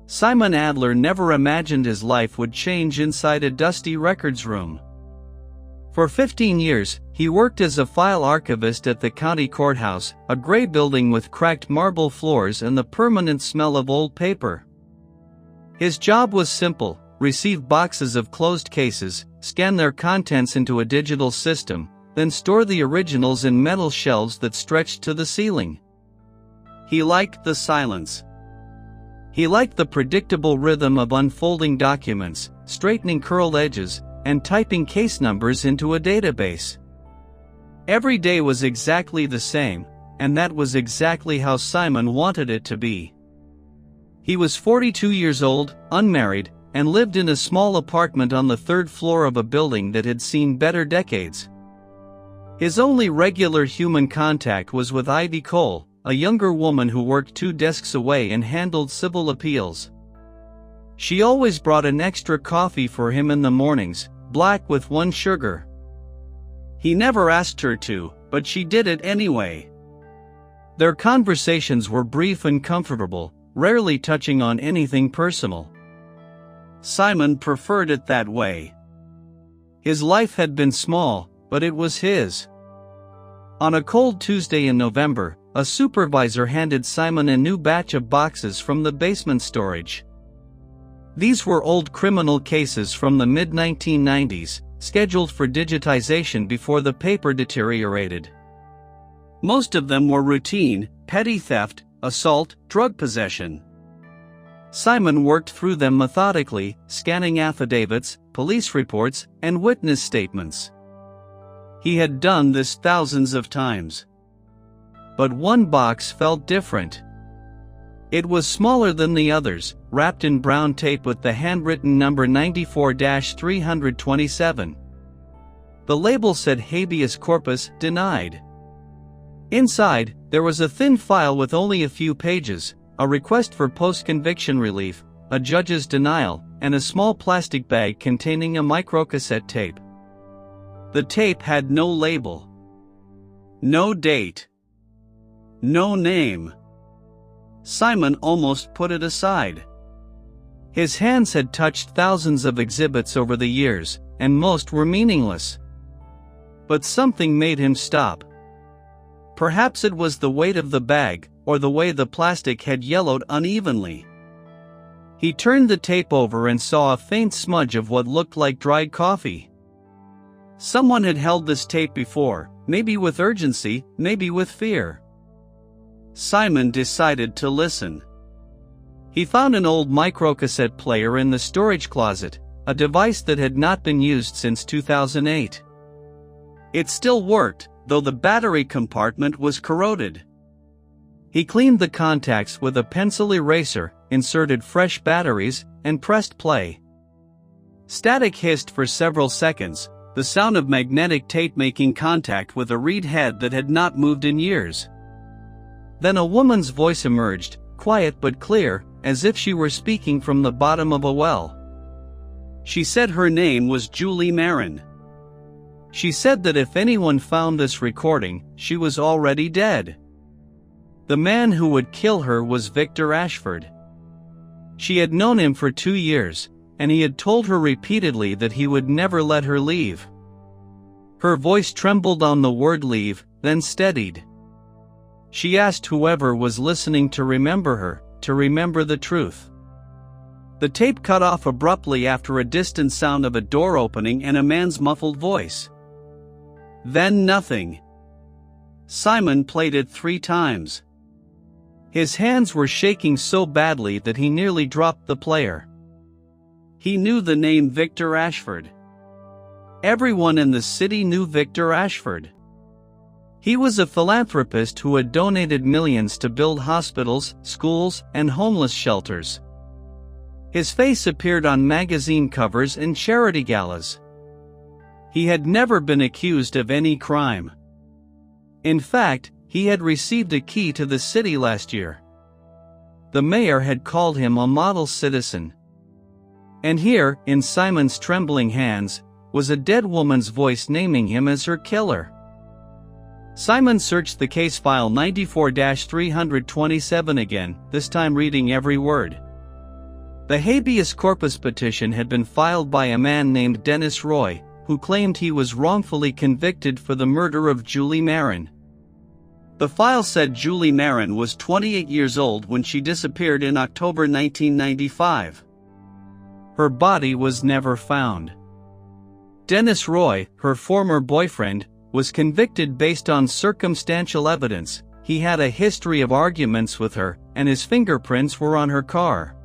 Simon Adler never imagined his life would change inside a dusty records room. For 15 years, he worked as a file archivist at the county courthouse, a gray building with cracked marble floors and the permanent smell of old paper. His job was simple: receive boxes of closed cases, scan their contents into a digital system, then store the originals in metal shelves that stretched to the ceiling. He liked the silence. He liked the predictable rhythm of unfolding documents, straightening curled edges, and typing case numbers into a database. Every day was exactly the same, and that was exactly how Simon wanted it to be. He was 42 years old, unmarried, and lived in a small apartment on the third floor of a building that had seen better decades. His only regular human contact was with Ivy Cole, a younger woman who worked 2 desks away and handled civil appeals. She always brought an extra coffee for him in the mornings, black with 1 sugar. He never asked her to, but she did it anyway. Their conversations were brief and comfortable, rarely touching on anything personal. Simon preferred it that way. His life had been small, but it was his. On a cold Tuesday in November, a supervisor handed Simon a new batch of boxes from the basement storage. These were old criminal cases from the mid-1990s, scheduled for digitization before the paper deteriorated. Most of them were routine: petty theft, assault, drug possession. Simon worked through them methodically, scanning affidavits, police reports, and witness statements. He had done this thousands of times. But one box felt different. It was smaller than the others, wrapped in brown tape with the handwritten number 94-327. The label said habeas corpus denied. Inside, there was a thin file with only a few pages, a request for post-conviction relief, a judge's denial, and a small plastic bag containing a microcassette tape. The tape had no label, no date, no name. Simon almost put it aside. His hands had touched thousands of exhibits over the years, and most were meaningless. But something made him stop. Perhaps it was the weight of the bag, or the way the plastic had yellowed unevenly. He turned the tape over and saw a faint smudge of what looked like dried coffee. Someone had held this tape before, maybe with urgency, maybe with fear. Simon decided to listen. He found an old microcassette player in the storage closet, a device that had not been used since 2008. It still worked, though the battery compartment was corroded. He cleaned the contacts with a pencil eraser, inserted fresh batteries, and pressed play. Static hissed for several seconds, the sound of magnetic tape making contact with a reed head that had not moved in years. Then a woman's voice emerged, quiet but clear, as if she were speaking from the bottom of a well. She said her name was Julie Marin. She said that if anyone found this recording, she was already dead. The man who would kill her was Victor Ashford. She had known him for 2 years, and he had told her repeatedly that he would never let her leave. Her voice trembled on the word leave, then steadied. She asked whoever was listening to remember her, to remember the truth. The tape cut off abruptly after a distant sound of a door opening and a man's muffled voice. Then nothing. Simon played it 3 times. His hands were shaking so badly that he nearly dropped the player. He knew the name Victor Ashford. Everyone in the city knew Victor Ashford. He was a philanthropist who had donated millions to build hospitals, schools, and homeless shelters. His face appeared on magazine covers and charity galas. He had never been accused of any crime. In fact, he had received a key to the city last year. The mayor had called him a model citizen. And here, in Simon's trembling hands, was a dead woman's voice naming him as her killer. Simon searched the case file 94-327 again, this time reading every word. The habeas corpus petition had been filed by a man named Dennis Roy, who claimed he was wrongfully convicted for the murder of Julie Marin. The file said Julie Marin was 28 years old when she disappeared in October 1995. Her body was never found. Dennis Roy, her former boyfriend, was convicted based on circumstantial evidence. He had a history of arguments with her, and his fingerprints were on her car.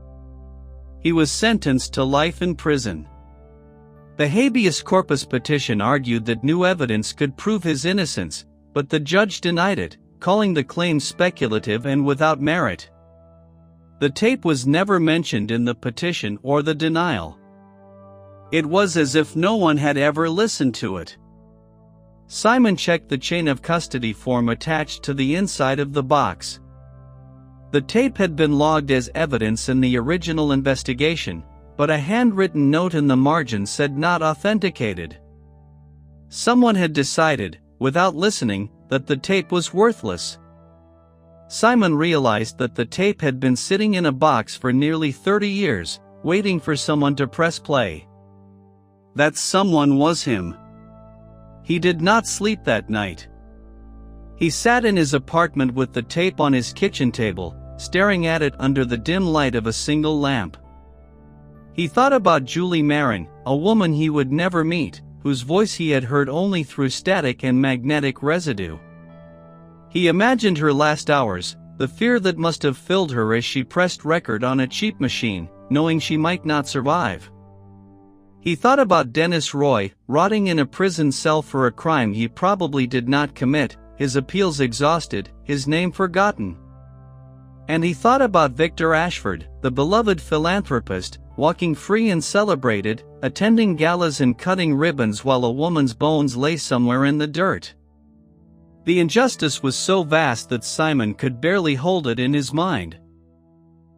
He was sentenced to life in prison. The habeas corpus petition argued that new evidence could prove his innocence, but the judge denied it, calling the claim speculative and without merit. The tape was never mentioned in the petition or the denial. It was as if no one had ever listened to it. Simon checked the chain of custody form attached to the inside of the box. The tape had been logged as evidence in the original investigation, but a handwritten note in the margin said not authenticated. Someone had decided, without listening, that the tape was worthless. Simon realized that the tape had been sitting in a box for nearly 30 years, waiting for someone to press play. That someone was him. He did not sleep that night. He sat in his apartment with the tape on his kitchen table, staring at it under the dim light of a single lamp. He thought about Julie Marin, a woman he would never meet, whose voice he had heard only through static and magnetic residue. He imagined her last hours, the fear that must have filled her as she pressed record on a cheap machine, knowing she might not survive. He thought about Dennis Roy, rotting in a prison cell for a crime he probably did not commit, his appeals exhausted, his name forgotten. And he thought about Victor Ashford, the beloved philanthropist, walking free and celebrated, attending galas and cutting ribbons while a woman's bones lay somewhere in the dirt. The injustice was so vast that Simon could barely hold it in his mind.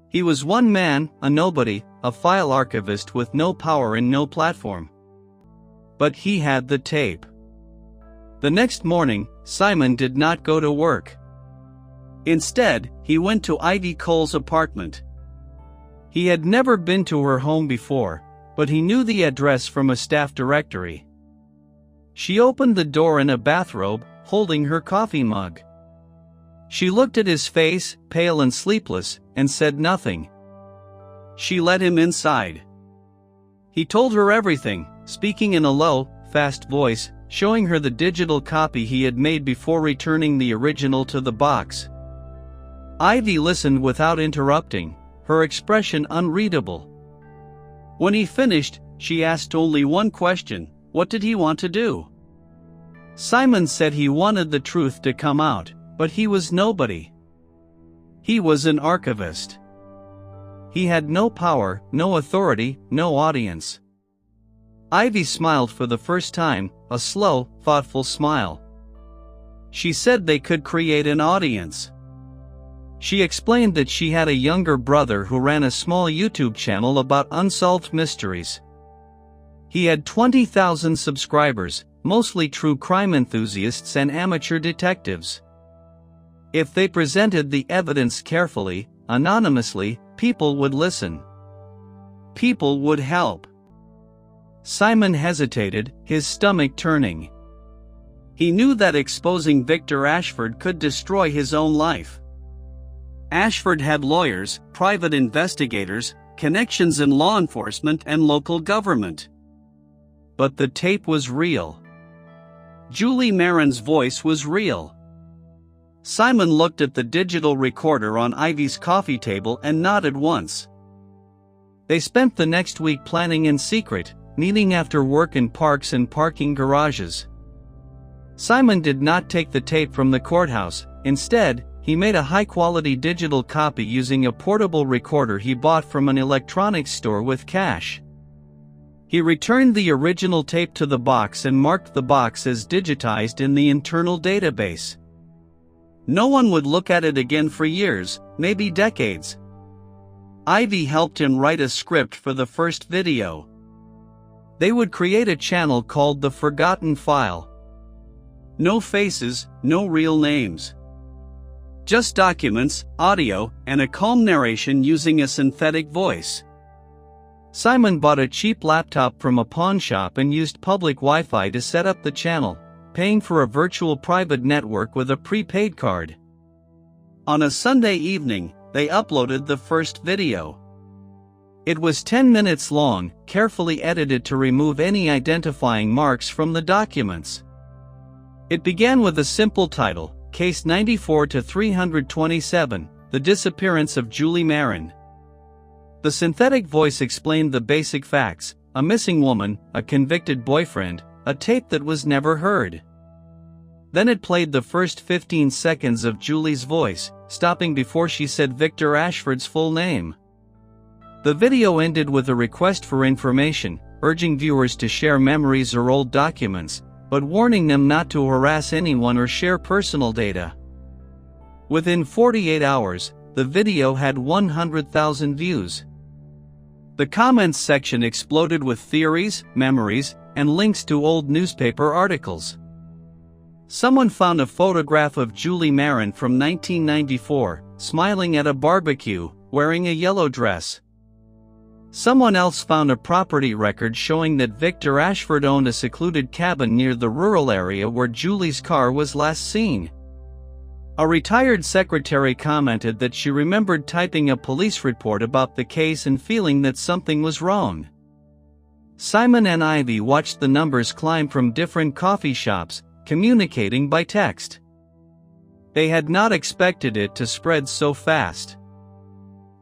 He was one man, a nobody, a file archivist with no power and no platform. But he had the tape. The next morning, Simon did not go to work. Instead, he went to Ivy Cole's apartment. He had never been to her home before, but he knew the address from a staff directory. She opened the door in a bathrobe, holding her coffee mug. She looked at his face, pale and sleepless, and said nothing. She let him inside. He told her everything, speaking in a low, fast voice, showing her the digital copy he had made before returning the original to the box. Ivy listened without interrupting, her expression unreadable. When he finished, she asked only one question: what did he want to do? Simon said he wanted the truth to come out, but he was nobody. He was an archivist. He had no power, no authority, no audience. Ivy smiled for the first time, a slow, thoughtful smile. She said they could create an audience. She explained that she had a younger brother who ran a small YouTube channel about unsolved mysteries. He had 20,000 subscribers, mostly true crime enthusiasts and amateur detectives. If they presented the evidence carefully, anonymously, people would listen. People would help. Simon hesitated, his stomach turning. He knew that exposing Victor Ashford could destroy his own life. Ashford had lawyers, private investigators, connections in law enforcement and local government. But the tape was real. Julie Marin's voice was real. Simon looked at the digital recorder on Ivy's coffee table and nodded once. They spent the next week planning in secret, meeting after work in parks and parking garages. Simon did not take the tape from the courthouse. Instead, he made a high-quality digital copy using a portable recorder he bought from an electronics store with cash. He returned the original tape to the box and marked the box as digitized in the internal database. No one would look at it again for years, maybe decades. Ivy helped him write a script for the first video. They would create a channel called The Forgotten File. No faces, no real names. Just documents, audio, and a calm narration using a synthetic voice. Simon bought a cheap laptop from a pawn shop and used public Wi-Fi to set up the channel, paying for a virtual private network with a prepaid card. On a Sunday evening, they uploaded the first video. It was 10 minutes long, carefully edited to remove any identifying marks from the documents. It began with a simple title, Case 94-327, The Disappearance of Julie Marin. The synthetic voice explained the basic facts: a missing woman, a convicted boyfriend, a tape that was never heard. Then it played the first 15 seconds of Julie's voice, stopping before she said Victor Ashford's full name. The video ended with a request for information, urging viewers to share memories or old documents, but warning them not to harass anyone or share personal data. Within 48 hours, the video had 100,000 views. The comments section exploded with theories, memories, and links to old newspaper articles. Someone found a photograph of Julie Marin from 1994, smiling at a barbecue, wearing a yellow dress. Someone else found a property record showing that Victor Ashford owned a secluded cabin near the rural area where Julie's car was last seen. A retired secretary commented that she remembered typing a police report about the case and feeling that something was wrong. Simon and Ivy watched the numbers climb from different coffee shops, communicating by text. They had not expected it to spread so fast.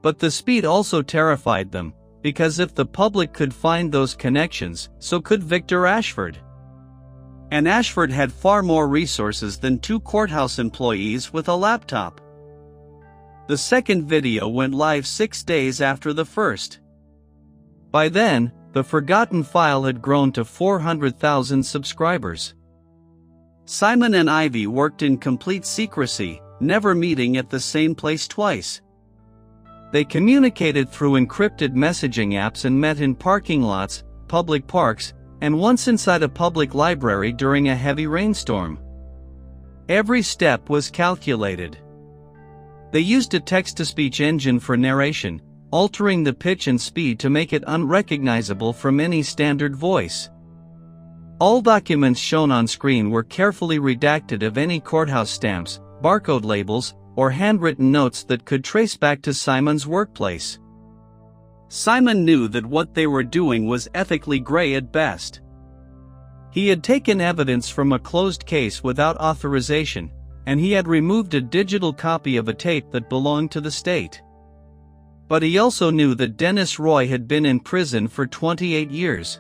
But the speed also terrified them, because if the public could find those connections, so could Victor Ashford. And Ashford had far more resources than 2 courthouse employees with a laptop. The second video went live 6 days after the first. By then, the forgotten file had grown to 400,000 subscribers. Simon and Ivy worked in complete secrecy, never meeting at the same place twice. They communicated through encrypted messaging apps and met in parking lots, public parks, and once inside a public library during a heavy rainstorm. Every step was calculated. They used a text-to-speech engine for narration, altering the pitch and speed to make it unrecognizable from any standard voice. All documents shown on screen were carefully redacted of any courthouse stamps, barcode labels, or handwritten notes that could trace back to Simon's workplace. Simon knew that what they were doing was ethically gray at best. He had taken evidence from a closed case without authorization, and he had removed a digital copy of a tape that belonged to the state. But he also knew that Dennis Roy had been in prison for 28 years.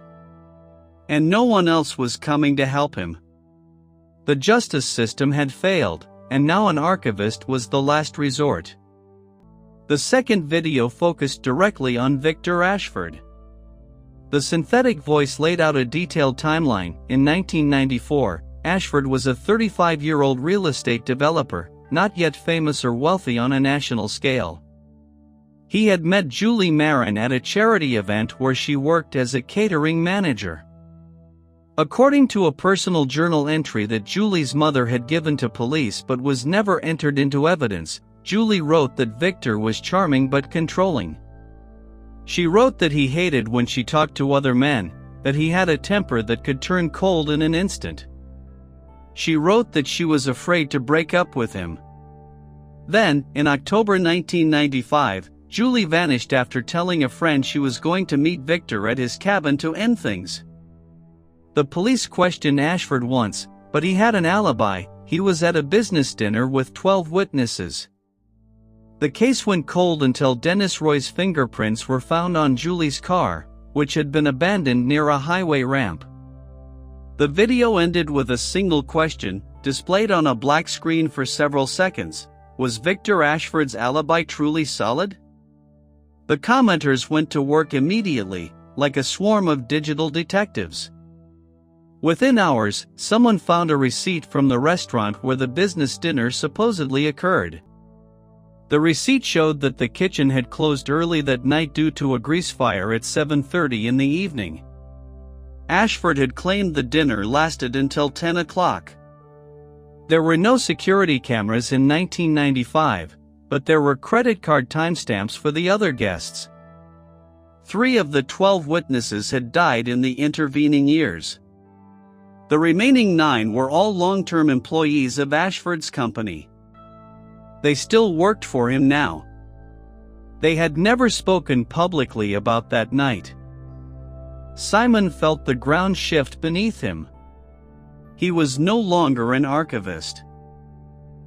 And no one else was coming to help him. The justice system had failed, and now an archivist was the last resort. The second video focused directly on Victor Ashford. The synthetic voice laid out a detailed timeline. In 1994, Ashford was a 35-year-old real estate developer, not yet famous or wealthy on a national scale. He had met Julie Marin at a charity event where she worked as a catering manager. According to a personal journal entry that Julie's mother had given to police but was never entered into evidence, Julie wrote that Victor was charming but controlling. She wrote that he hated when she talked to other men, that he had a temper that could turn cold in an instant. She wrote that she was afraid to break up with him. Then, in October 1995, Julie vanished after telling a friend she was going to meet Victor at his cabin to end things. The police questioned Ashford once, but he had an alibi. He was at a business dinner with 12 witnesses. The case went cold until Dennis Roy's fingerprints were found on Julie's car, which had been abandoned near a highway ramp. The video ended with a single question, displayed on a black screen for several seconds. Was Victor Ashford's alibi truly solid? The commenters went to work immediately, like a swarm of digital detectives. Within hours, someone found a receipt from the restaurant where the business dinner supposedly occurred. The receipt showed that the kitchen had closed early that night due to a grease fire at 7:30 in the evening. Ashford had claimed the dinner lasted until 10 o'clock. There were no security cameras in 1995, but there were credit card timestamps for the other guests. 3 of the 12 witnesses had died in the intervening years. The remaining 9 were all long-term employees of Ashford's company. They still worked for him now. They had never spoken publicly about that night. Simon felt the ground shift beneath him. He was no longer an archivist.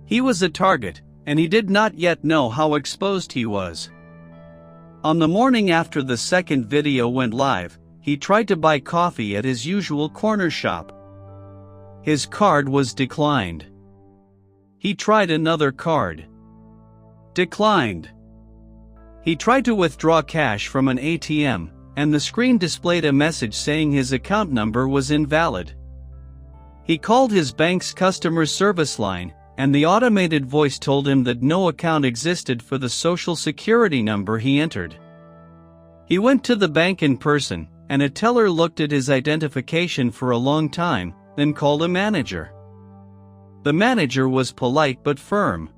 He was a target, and he did not yet know how exposed he was. On the morning after the second video went live, he tried to buy coffee at his usual corner shop. His card was declined. He tried another card. Declined. He tried to withdraw cash from an ATM, and the screen displayed a message saying his account number was invalid. He called his bank's customer service line, and the automated voice told him that no account existed for the social security number he entered. He went to the bank in person, and a teller looked at his identification for a long time, then called a manager. The manager was polite but firm.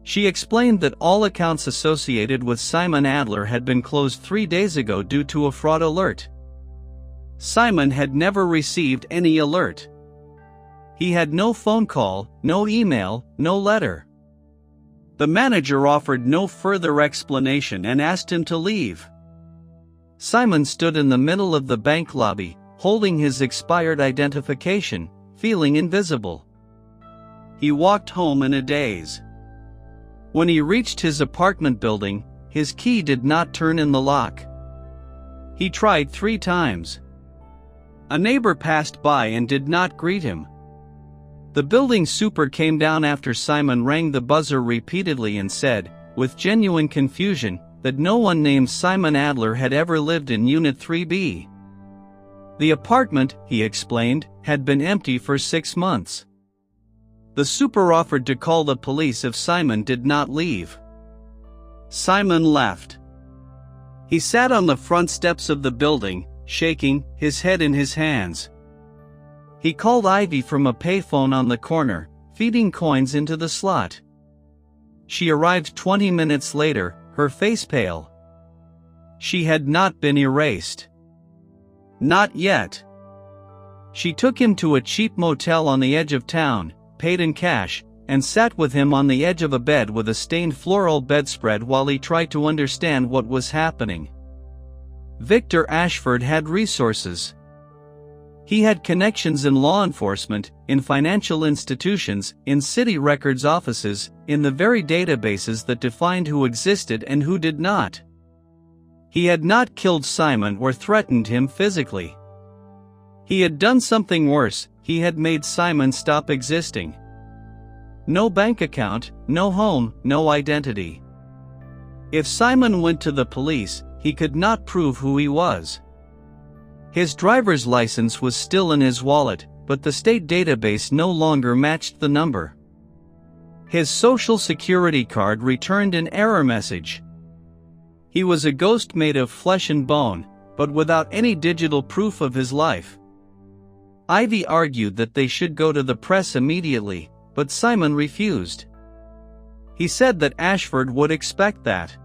She explained that all accounts associated with Simon Adler had been closed 3 days ago due to a fraud alert. Simon had never received any alert. He had no phone call, no email, no letter. The manager offered no further explanation and asked him to leave. Simon stood in the middle of the bank lobby, holding his expired identification, feeling invisible. He walked home in a daze. When he reached his apartment building, his key did not turn in the lock. He tried 3 times. A neighbor passed by and did not greet him. The building super came down after Simon rang the buzzer repeatedly and said, with genuine confusion, that no one named Simon Adler had ever lived in Unit 3B. The apartment, he explained, had been empty for 6 months. The super offered to call the police if Simon did not leave. Simon left. He sat on the front steps of the building, shaking, his head in his hands. He called Ivy from a payphone on the corner, feeding coins into the slot. She arrived 20 minutes later, her face pale. She had not been erased. Not yet. She took him to a cheap motel on the edge of town, paid in cash, and sat with him on the edge of a bed with a stained floral bedspread while he tried to understand what was happening. Victor Ashford had resources. He had connections in law enforcement, in financial institutions, in city records offices, in the very databases that defined who existed and who did not. He had not killed Simon or threatened him physically. He had done something worse, he had made Simon stop existing. No bank account, no home, no identity. If Simon went to the police, he could not prove who he was. His driver's license was still in his wallet, but the state database no longer matched the number. His social security card returned an error message. He was a ghost made of flesh and bone, but without any digital proof of his life. Ivy argued that they should go to the press immediately, but Simon refused. He said that Ashford would expect that.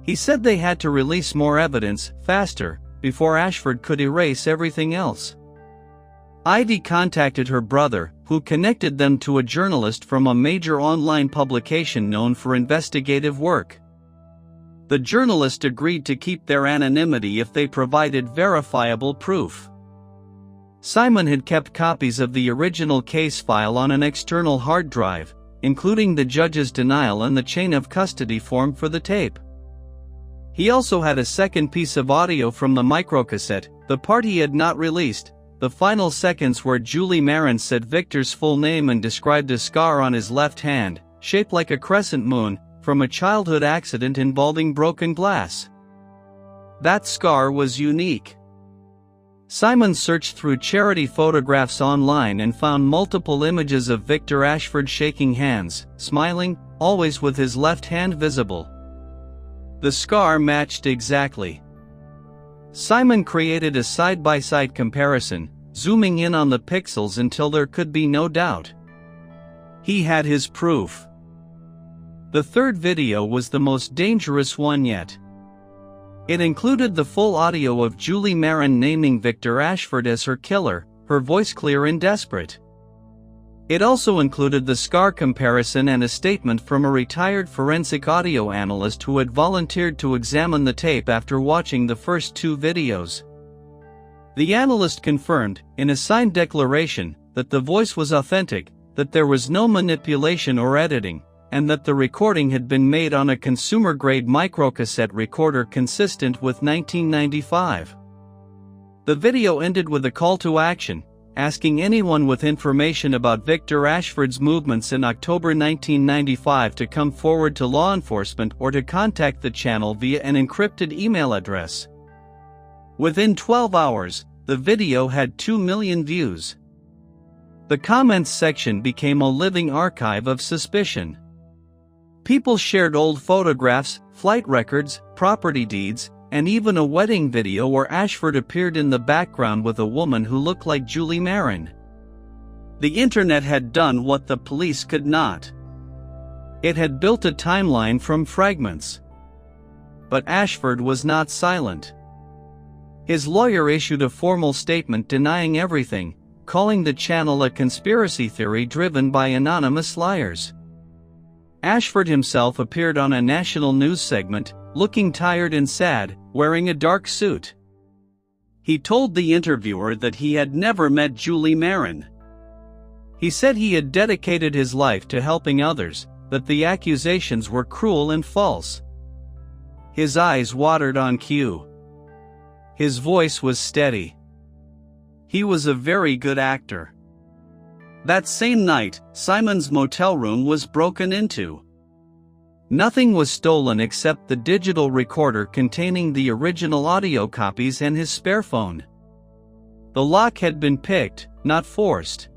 He said they had to release more evidence, faster, before Ashford could erase everything else. Ivy contacted her brother, who connected them to a journalist from a major online publication known for investigative work. The journalist agreed to keep their anonymity if they provided verifiable proof. Simon had kept copies of the original case file on an external hard drive, including the judge's denial and the chain of custody form for the tape. He also had a second piece of audio from the microcassette, the part he had not released, the final seconds where Julie Marin said Victor's full name and described a scar on his left hand, shaped like a crescent moon, from a childhood accident involving broken glass. That scar was unique. Simon searched through charity photographs online and found multiple images of Victor Ashford shaking hands, smiling, always with his left hand visible. The scar matched exactly. Simon created a side-by-side comparison, zooming in on the pixels until there could be no doubt. He had his proof. The third video was the most dangerous one yet. It included the full audio of Julie Marin naming Victor Ashford as her killer, her voice clear and desperate. It also included the scar comparison and a statement from a retired forensic audio analyst who had volunteered to examine the tape after watching the first 2 videos. The analyst confirmed, in a signed declaration, that the voice was authentic, that there was no manipulation or editing, and that the recording had been made on a consumer-grade microcassette recorder consistent with 1995. The video ended with a call to action, asking anyone with information about Victor Ashford's movements in October 1995 to come forward to law enforcement or to contact the channel via an encrypted email address. Within 12 hours, the video had 2 million views. The comments section became a living archive of suspicion. People shared old photographs, flight records, property deeds, and even a wedding video where Ashford appeared in the background with a woman who looked like Julie Marin. The internet had done what the police could not. It had built a timeline from fragments. But Ashford was not silent. His lawyer issued a formal statement denying everything, calling the channel a conspiracy theory driven by anonymous liars. Ashford himself appeared on a national news segment, looking tired and sad, wearing a dark suit. He told the interviewer that he had never met Julie Marin. He said he had dedicated his life to helping others, that the accusations were cruel and false. His eyes watered on cue. His voice was steady. He was a very good actor. That same night, Simon's motel room was broken into. Nothing was stolen except the digital recorder containing the original audio copies and his spare phone. The lock had been picked, not forced.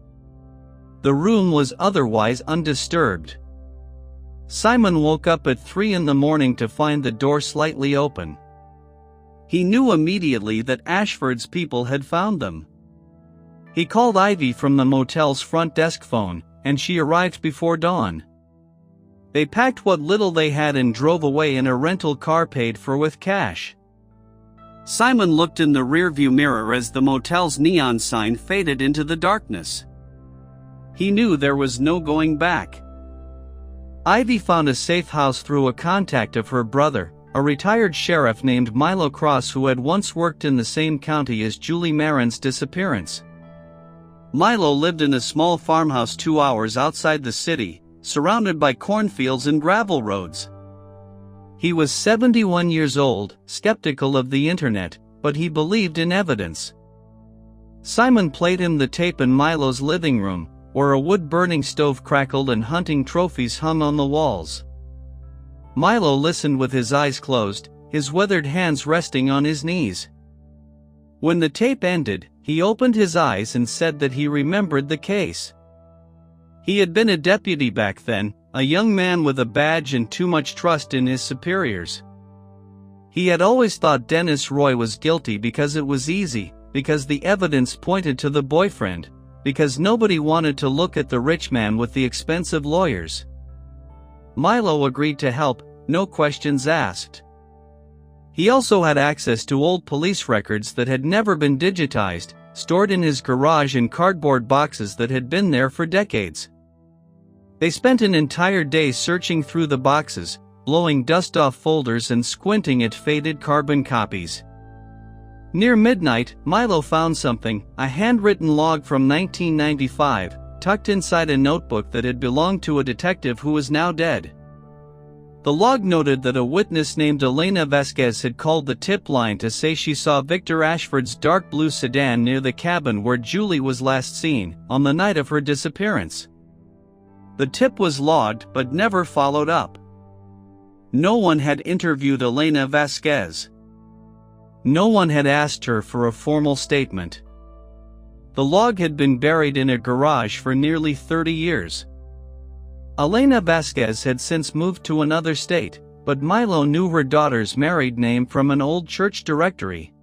The room was otherwise undisturbed. Simon woke up at 3 a.m. to find the door slightly open. He knew immediately that Ashford's people had found them. He called Ivy from the motel's front desk phone, and she arrived before dawn. They packed what little they had and drove away in a rental car paid for with cash. Simon looked in the rearview mirror as the motel's neon sign faded into the darkness. He knew there was no going back. Ivy found a safe house through a contact of her brother, a retired sheriff named Milo Cross who had once worked in the same county as Julie Marin's disappearance. Milo lived in a small farmhouse 2 hours outside the city, surrounded by cornfields and gravel roads. He was 71 years old, skeptical of the internet, but he believed in evidence. Simon played him the tape in Milo's living room, where a wood-burning stove crackled and hunting trophies hung on the walls. Milo listened with his eyes closed, his weathered hands resting on his knees. When the tape ended, he opened his eyes and said that he remembered the case. He had been a deputy back then, a young man with a badge and too much trust in his superiors. He had always thought Dennis Roy was guilty because it was easy, because the evidence pointed to the boyfriend, because nobody wanted to look at the rich man with the expensive lawyers. Milo agreed to help, no questions asked. He also had access to old police records that had never been digitized, stored in his garage in cardboard boxes that had been there for decades. They spent an entire day searching through the boxes, blowing dust off folders and squinting at faded carbon copies. Near midnight, Milo found something, a handwritten log from 1995, tucked inside a notebook that had belonged to a detective who was now dead. The log noted that a witness named Elena Vasquez had called the tip line to say she saw Victor Ashford's dark blue sedan near the cabin where Julie was last seen, on the night of her disappearance. The tip was logged but never followed up. No one had interviewed Elena Vasquez. No one had asked her for a formal statement. The log had been buried in a garage for nearly 30 years. Elena Vasquez had since moved to another state, but Milo knew her daughter's married name from an old church directory.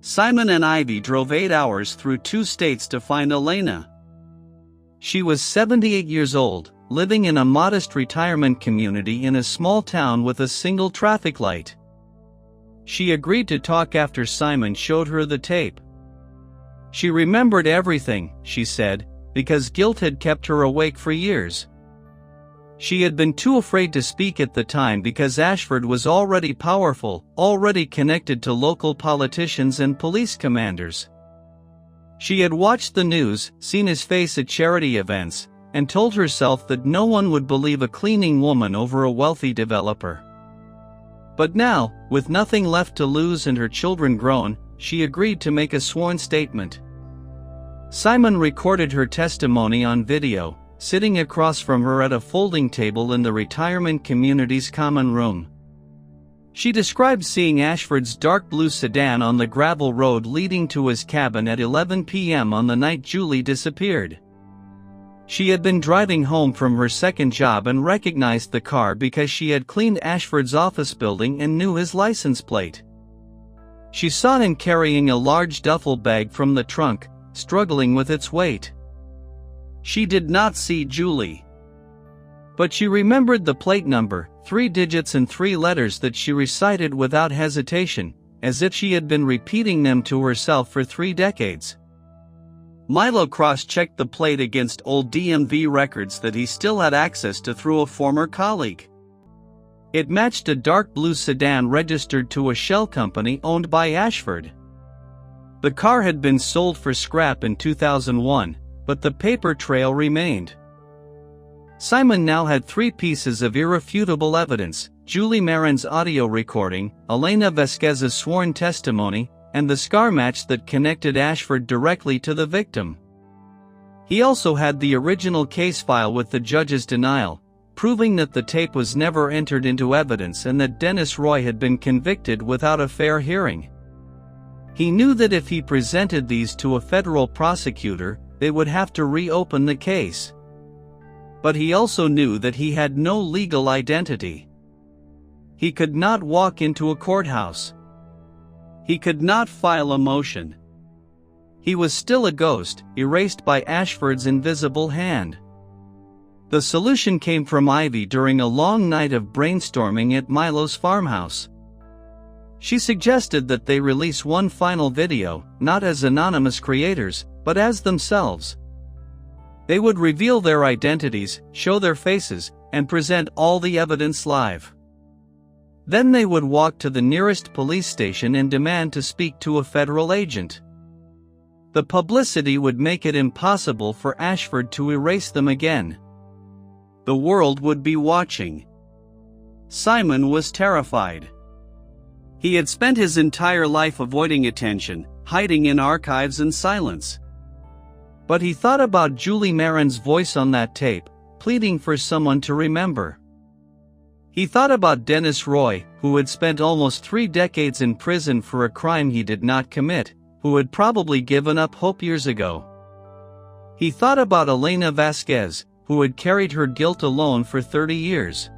Simon and Ivy drove 8 hours through 2 states to find Elena. She was 78 years old, living in a modest retirement community in a small town with a single traffic light. She agreed to talk after Simon showed her the tape. She remembered everything, she said, because guilt had kept her awake for years. She had been too afraid to speak at the time because Ashford was already powerful, already connected to local politicians and police commanders. She had watched the news, seen his face at charity events, and told herself that no one would believe a cleaning woman over a wealthy developer. But now, with nothing left to lose and her children grown, she agreed to make a sworn statement. Simon recorded her testimony on video, sitting across from her at a folding table in the retirement community's common room. She described seeing Ashford's dark blue sedan on the gravel road leading to his cabin at 11 p.m. on the night Julie disappeared. She had been driving home from her second job and recognized the car because she had cleaned Ashford's office building and knew his license plate. She saw him carrying a large duffel bag from the trunk, struggling with its weight. She did not see Julie. But she remembered the plate number, 3 digits and 3 letters that she recited without hesitation, as if she had been repeating them to herself for 3 decades. Milo cross-checked the plate against old DMV records that he still had access to through a former colleague. It matched a dark blue sedan registered to a shell company owned by Ashford. The car had been sold for scrap in 2001, but the paper trail remained. Simon now had 3 pieces of irrefutable evidence: Julie Marin's audio recording, Elena Vasquez's sworn testimony, and the scar match that connected Ashford directly to the victim. He also had the original case file with the judge's denial, proving that the tape was never entered into evidence and that Dennis Roy had been convicted without a fair hearing. He knew that if he presented these to a federal prosecutor, they would have to reopen the case. But he also knew that he had no legal identity. He could not walk into a courthouse. He could not file a motion. He was still a ghost, erased by Ashford's invisible hand. The solution came from Ivy during a long night of brainstorming at Milo's farmhouse. She suggested that they release one final video, not as anonymous creators, but as themselves. They would reveal their identities, show their faces, and present all the evidence live. Then they would walk to the nearest police station and demand to speak to a federal agent. The publicity would make it impossible for Ashford to erase them again. The world would be watching. Simon was terrified. He had spent his entire life avoiding attention, hiding in archives and silence. But he thought about Julie Marin's voice on that tape, pleading for someone to remember. He thought about Dennis Roy, who had spent almost 3 decades in prison for a crime he did not commit, who had probably given up hope years ago. He thought about Elena Vasquez, who had carried her guilt alone for 30 years.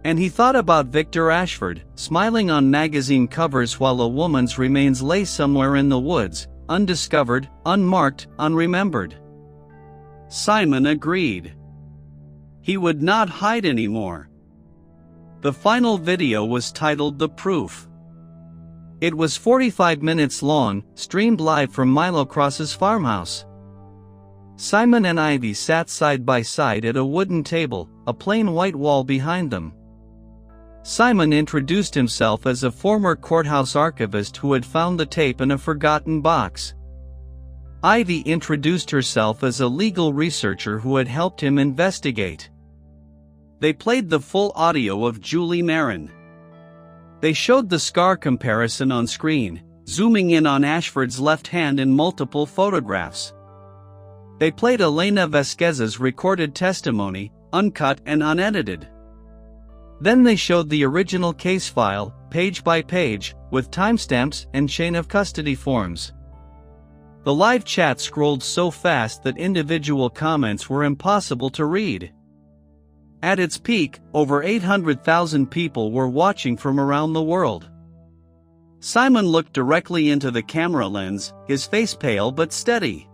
And he thought about Victor Ashford, smiling on magazine covers while a woman's remains lay somewhere in the woods, undiscovered, unmarked, unremembered. Simon agreed. He would not hide anymore. The final video was titled The Proof. It was 45 minutes long, streamed live from Milo Cross's farmhouse. Simon and Ivy sat side by side at a wooden table, a plain white wall behind them. Simon introduced himself as a former courthouse archivist who had found the tape in a forgotten box. Ivy introduced herself as a legal researcher who had helped him investigate. They played the full audio of Julie Marin. They showed the scar comparison on screen, zooming in on Ashford's left hand in multiple photographs. They played Elena Vasquez's recorded testimony, uncut and unedited. Then they showed the original case file, page by page, with timestamps and chain of custody forms. The live chat scrolled so fast that individual comments were impossible to read. At its peak, over 800,000 people were watching from around the world. Simon looked directly into the camera lens, his face pale but steady.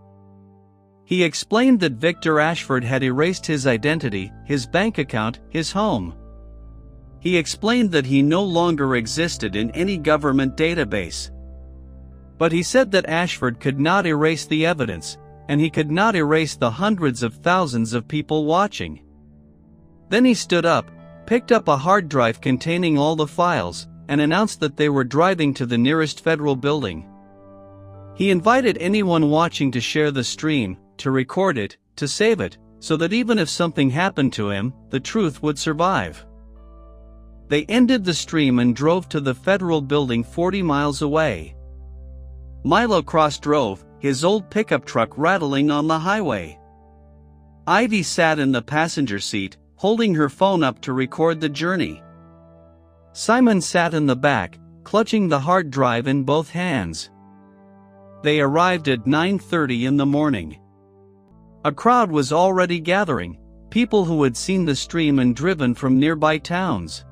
He explained that Victor Ashford had erased his identity, his bank account, his home. He explained that he no longer existed in any government database. But he said that Ashford could not erase the evidence, and he could not erase the hundreds of thousands of people watching. Then he stood up, picked up a hard drive containing all the files, and announced that they were driving to the nearest federal building. He invited anyone watching to share the stream, to record it, to save it, so that even if something happened to him, the truth would survive. They ended the stream and drove to the federal building 40 miles away. Milo Cross drove, his old pickup truck rattling on the highway. Ivy sat in the passenger seat, holding her phone up to record the journey. Simon sat in the back, clutching the hard drive in both hands. They arrived at 9:30 in the morning. A crowd was already gathering, people who had seen the stream and driven from nearby towns.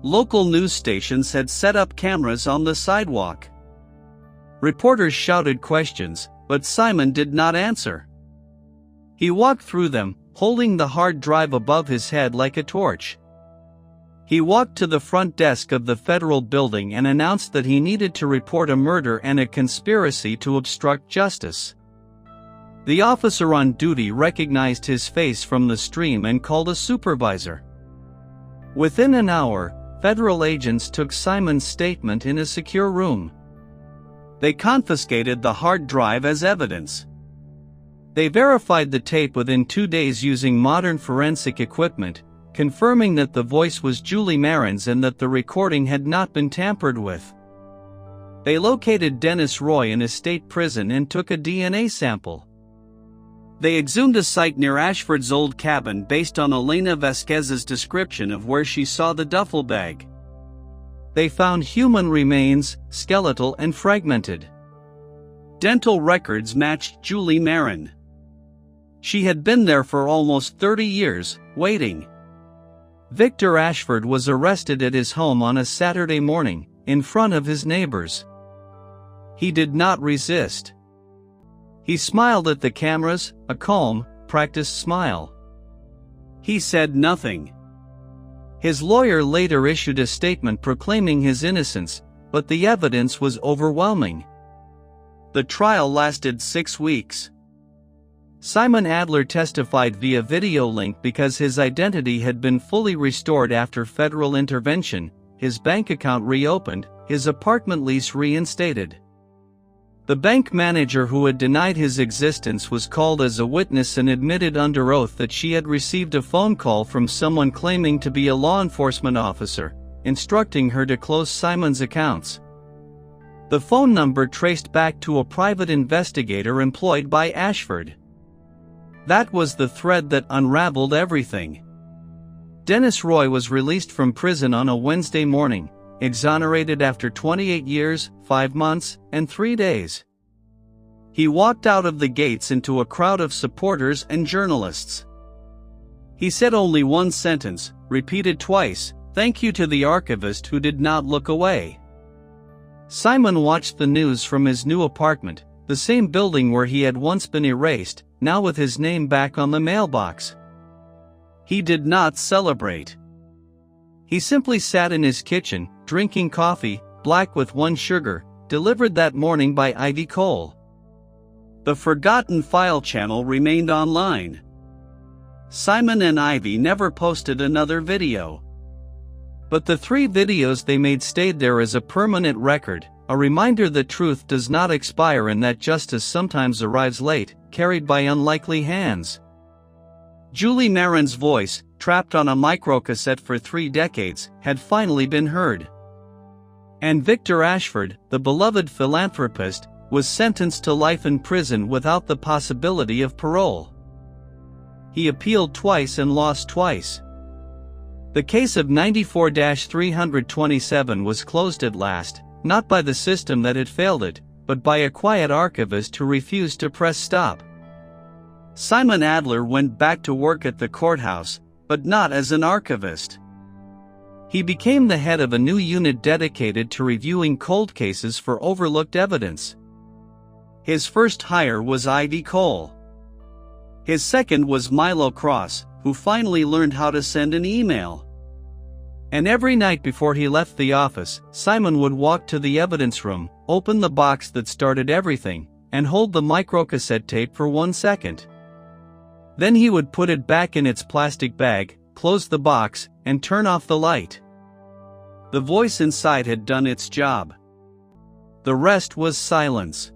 Local news stations had set up cameras on the sidewalk. Reporters shouted questions, but Simon did not answer. He walked through them, holding the hard drive above his head like a torch. He walked to the front desk of the federal building and announced that he needed to report a murder and a conspiracy to obstruct justice. The officer on duty recognized his face from the stream and called a supervisor. Within an hour, federal agents took Simon's statement in a secure room. They confiscated the hard drive as evidence. They verified the tape within 2 days using modern forensic equipment, confirming that the voice was Julie Marin's and that the recording had not been tampered with. They located Dennis Roy in a state prison and took a DNA sample. They exhumed a site near Ashford's old cabin based on Elena Vasquez's description of where she saw the duffel bag. They found human remains, skeletal and fragmented. Dental records matched Julie Marin. She had been there for almost 30 years, waiting. Victor Ashford was arrested at his home on a Saturday morning, in front of his neighbors. He did not resist. He smiled at the cameras, a calm, practiced smile. He said nothing. His lawyer later issued a statement proclaiming his innocence, but the evidence was overwhelming. The trial lasted 6 weeks. Simon Adler testified via video link because his identity had been fully restored after federal intervention, his bank account reopened, his apartment lease reinstated. The bank manager who had denied his existence was called as a witness and admitted under oath that she had received a phone call from someone claiming to be a law enforcement officer, instructing her to close Simon's accounts. The phone number traced back to a private investigator employed by Ashford. That was the thread that unraveled everything. Dennis Roy was released from prison on a Wednesday morning, exonerated after 28 years, 5 months, and 3 days. He walked out of the gates into a crowd of supporters and journalists. He said only one sentence, repeated twice, "Thank you to the archivist who did not look away." Simon watched the news from his new apartment, the same building where he had once been erased, now with his name back on the mailbox. He did not celebrate. He simply sat in his kitchen, drinking coffee, black with 1 sugar, delivered that morning by Ivy Cole. The Forgotten File channel remained online. Simon and Ivy never posted another video. But the 3 videos they made stayed there as a permanent record, a reminder that truth does not expire and that justice sometimes arrives late, carried by unlikely hands. Julie Marin's voice, trapped on a microcassette for 3 decades, had finally been heard. And Victor Ashford, the beloved philanthropist, was sentenced to life in prison without the possibility of parole. He appealed twice and lost twice. The case of 94-327 was closed at last, not by the system that had failed it, but by a quiet archivist who refused to press stop. Simon Adler went back to work at the courthouse, but not as an archivist. He became the head of a new unit dedicated to reviewing cold cases for overlooked evidence. His first hire was Ivy Cole. His second was Milo Cross, who finally learned how to send an email. And every night before he left the office, Simon would walk to the evidence room, open the box that started everything, and hold the microcassette tape for 1 second. Then he would put it back in its plastic bag, close the box, and turn off the light. The voice inside had done its job. The rest was silence.